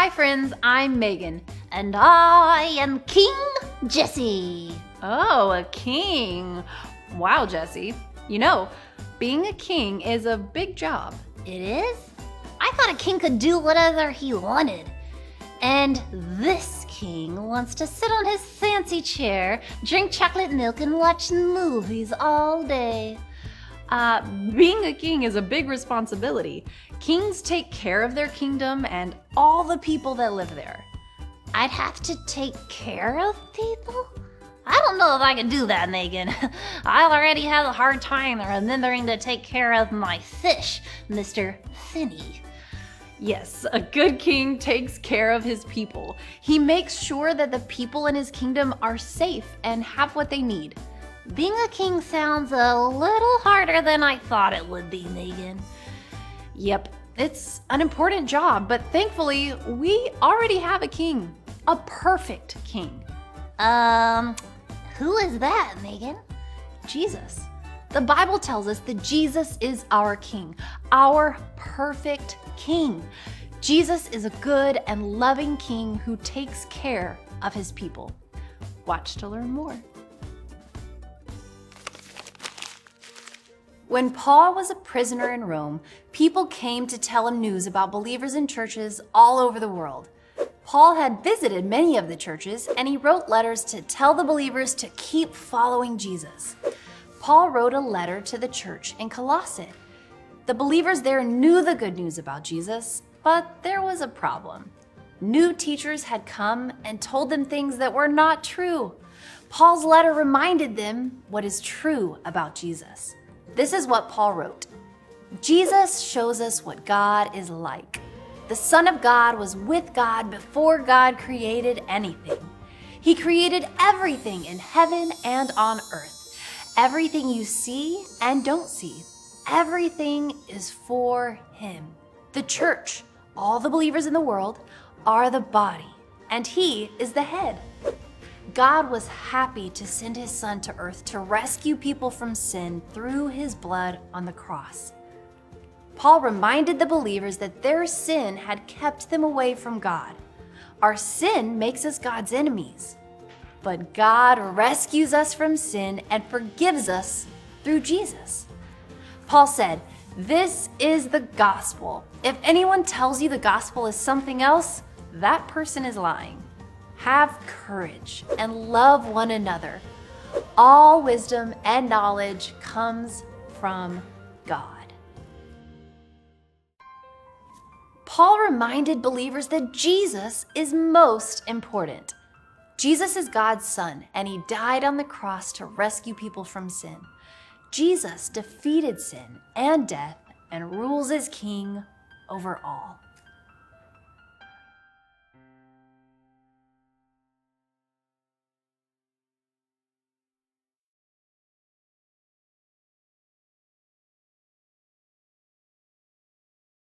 Hi friends, I'm Megan. And I am King Jesse. Oh, a king. Wow, Jesse. You know, being a king is a big job. It is? I thought a king could do whatever he wanted. And this king wants to sit on his fancy chair, drink chocolate milk, and watch movies all day. Being a king is a big responsibility. Kings take care of their kingdom and all the people that live there. I'd have to take care of people? I don't know if I can do that, Megan. I already have a hard time remembering to take care of my fish, Mr. Finney. Yes, a good king takes care of his people. He makes sure that the people in his kingdom are safe and have what they need. Being a king sounds a little harder than I thought it would be, Megan. Yep, it's an important job, but thankfully, we already have a king. A perfect king. Who is that, Megan? Jesus. The Bible tells us that Jesus is our king, our perfect king. Jesus is a good and loving king who takes care of his people. Watch to learn more. When Paul was a prisoner in Rome, people came to tell him news about believers in churches all over the world. Paul had visited many of the churches, and he wrote letters to tell the believers to keep following Jesus. Paul wrote a letter to the church in Colossae. The believers there knew the good news about Jesus, but there was a problem. New teachers had come and told them things that were not true. Paul's letter reminded them what is true about Jesus. This is what Paul wrote. Jesus shows us what God is like. The Son of God was with God before God created anything. He created everything in heaven and on earth. Everything you see and don't see. Everything is for him. The church, all the believers in the world, are the body, and he is the head. God was happy to send his Son to earth to rescue people from sin through his blood on the cross. Paul reminded the believers that their sin had kept them away from God. Our sin makes us God's enemies, but God rescues us from sin and forgives us through Jesus. Paul said, "This is the gospel. If anyone tells you the gospel is something else, that person is lying. Have courage and love one another. All wisdom and knowledge comes from God." Paul reminded believers that Jesus is most important. Jesus is God's Son, and he died on the cross to rescue people from sin. Jesus defeated sin and death and rules as king over all.